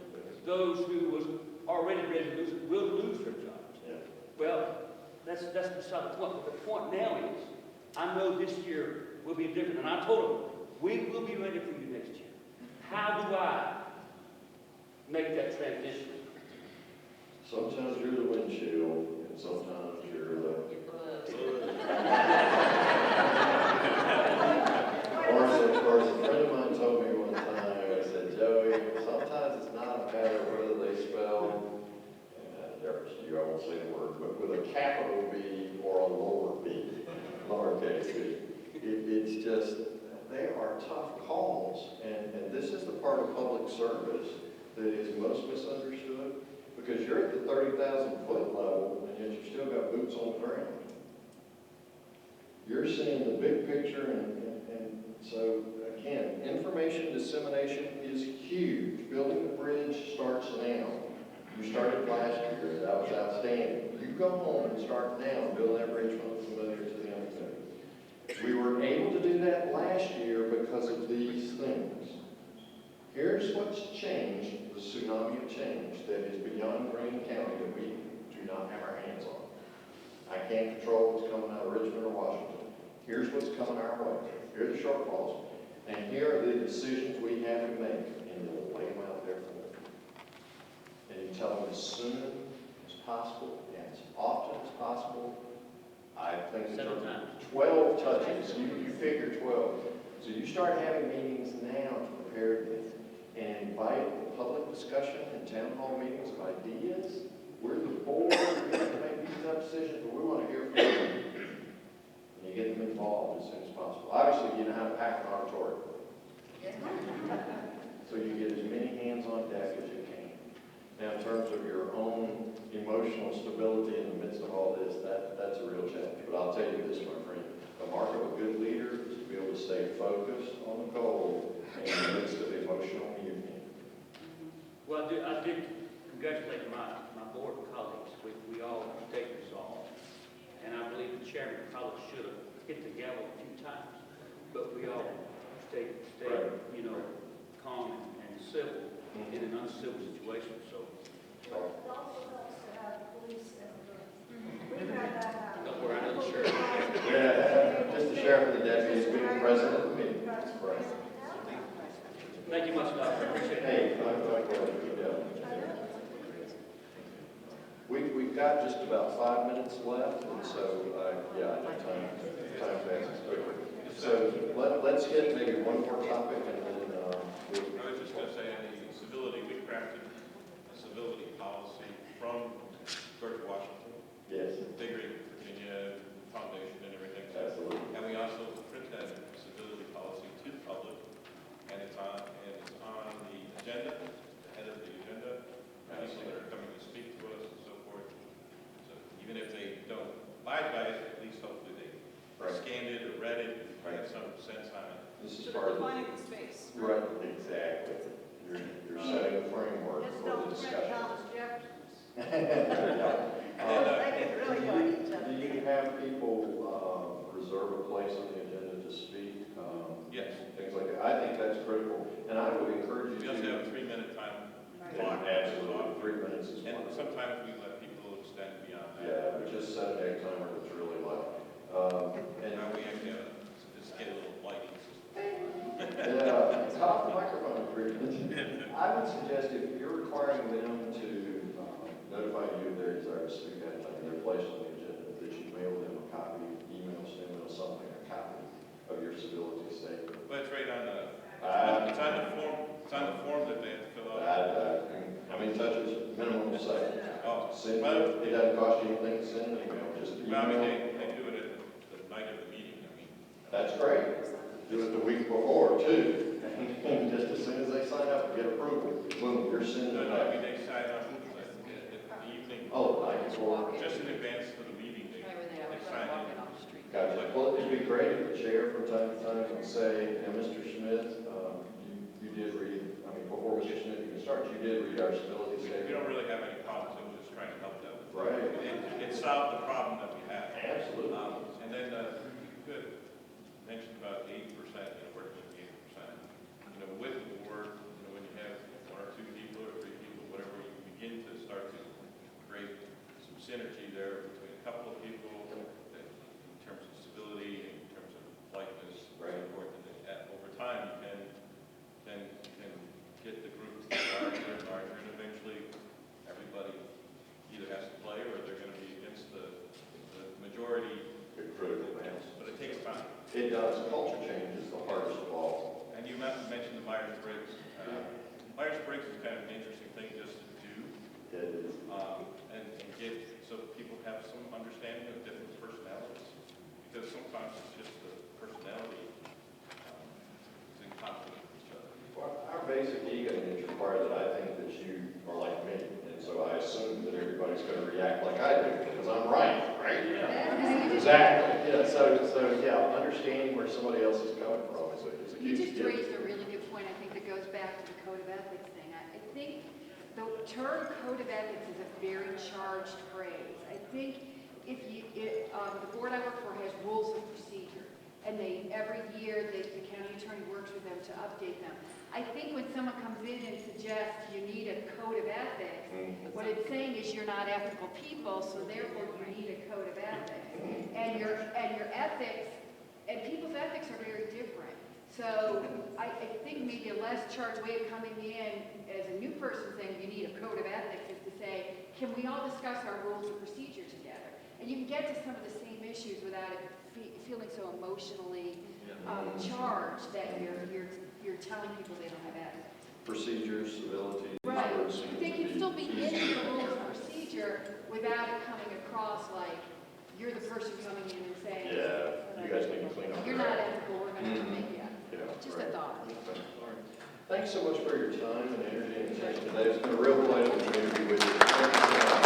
Those who was already ready to lose it will lose their jobs. Yeah. Well, that's beside the point. But the point now is, I know this year will be different. And I told them, we will be ready for you next year. How do I make that transition? Sometimes you're the windshield, and sometimes you're the... Or as a friend of mine told me one time, he said, Joey, sometimes it's not a matter of whether they spell, I won't say the word, but with a capital B or a lower b, lowercase b. It's just, they are tough calls, and this is the part of public service that is most misunderstood, because you're at the 30,000 foot level, and yet you still got boots on the ground. You're seeing the big picture, and so, again, information dissemination is huge. Building the bridge starts now. You started last year, that was outstanding. You go home and start now and build that bridge from the familiar to the unfamiliar. We were able to do that last year because of these things. Here's what's changed, the tsunami of change that is beyond Greene County that we do not have our hands on. I can't control what's coming out of Richmond or Washington. Here's what's coming our way. Here are the shortfalls. And here are the decisions we have to make. And we'll lay them out there for them. possible and as often as possible. I think in 7 terms times. of 12 touches, you figure 12. So you start having meetings now to prepare this and invite public discussion and town hall meetings of ideas. We're the board, we have to make these tough decisions, but we want to hear from you. And you get them involved as soon as possible. Obviously, you know how to pack an auditorium. So you get as many hands on deck as you can. Now, in terms of your own emotional stability in the midst of all this, that's a real challenge. But I'll tell you this, my friend, the mark of a good leader is to be able to stay focused on the goal in the midst of emotional mutiny. Well, I did congratulate my board colleagues. We all take resolve. And I believe the chairman probably should have hit the gavel a few times. But we all stayed you know, calm and civil in an uncivil situation. So It also helps to have police in the room. We've had that happen. don't worry, I know the sheriff. Yeah, just the sheriff and the deputies being present at the meeting. Right. Thank you much, Doctor. I appreciate it. Hey, I'm glad you did. We've got just about 5 minutes left, and so, yeah, I think time passes quickly. So let's get maybe one more topic, and then I was just going to say, in the civility, we crafted a civility policy from George Washington, yes, Integrity Virginia Foundation and everything. absolutely. And we also print that civility policy to the public, and it's on the agenda, the head of the agenda, people that are coming to speak to us and so forth. So even if they don't abide by it, at least hopefully they scanned it or read it, and have some sense on it. This is So part they're of defining the space. right, exactly. You're setting the framework Just for the don't print discussion. Thomas Jefferson's. Uh, They can really go at each other. Do you have people reserve a place on the agenda to speak? Yes. Things like that. I think that's critical, and I would encourage you We also to. have a 3-minute time Yeah, clock. absolutely, 3 minutes is And fine. sometimes we let people extend beyond that. Yeah, but just set an egg timer that's really loud. And now we actually have a sophisticated little lighting system. Yeah, it's off the microphone agreement. I would suggest if you're requiring them to notify you of their desire to speak at their place on the agenda, that you mail them a copy, email something, a copy of your civility statement. But it's right on the, it's on the form that they have to fill out. How many touches? Minimum of second. Oh, Send well, it doesn't cost you anything to send an email, just well, I mean, email. they do it at the night of the meeting, I mean. That's great. Do it the week before, too. And just as soon as they sign up and get approval, boom, you're sending No, it no, I mean, back. they sign up in the evening, Oh, the night before. just in advance of the meeting, they sign in. Gotcha. Well, it'd be great if the chair from time to time can say, now, Mr. Smith, you did read, I mean, before Mr. Smith even starts, you did read our civility We statement. don't really have any problems, I'm just trying to help them. Right. It solved the problem that we have. Absolutely. And then, good, mentioned about 80%, working with 80%. With the board, when you have 1 or 2 people or 3 people, whatever, you begin to start to create some synergy there between a couple of people that, in terms of stability, in terms of politeness, Right. and so forth. And over time, you can get the group to get larger and larger, and eventually everybody either has to play or they're going to be against the majority. Good critical mass. But it takes time. It does. Culture change is the hardest of all. And you mentioned the Myers-Briggs. Myers-Briggs is kind of an interesting thing just to do, It is. and get, so people have some understanding of different personalities. Because sometimes it's just the personality is in conflict with each other. Well, our basic ego needs require that I think that you are like me. And so I assume that everybody's going to react like I do because I'm right, right? Yeah. Exactly. Yeah. So yeah, understanding where somebody else is coming from is a You huge just deal. raised a really good point, I think, that goes back to the code of ethics thing. I think the term code of ethics is a very charged phrase. I think the board I work for has rules of procedure, and every year the county attorney works with them to update them. I think when someone comes in and suggests you need a code of ethics, what it's saying is you're not ethical people, so therefore you need a code of ethics. And your ethics, and people's ethics are very different. So I think maybe a less charged way of coming in as a new person saying you need a code of ethics is to say, can we all discuss our rules of procedure together? And you can get to some of the same issues without it feeling so emotionally charged that you're telling people they don't have ethics. Procedures, civility. Right. words seem They to can be still be in easy. the rules of procedure without it coming across like you're the person coming in and saying, Yeah, you guys need to clean up. you're your not act. ethical, we're going to make you. Yeah, Just right. a thought. Okay, all right. Thanks so much for your time and energy and attention today. It's been a real pleasure to be with you. Thank you so much.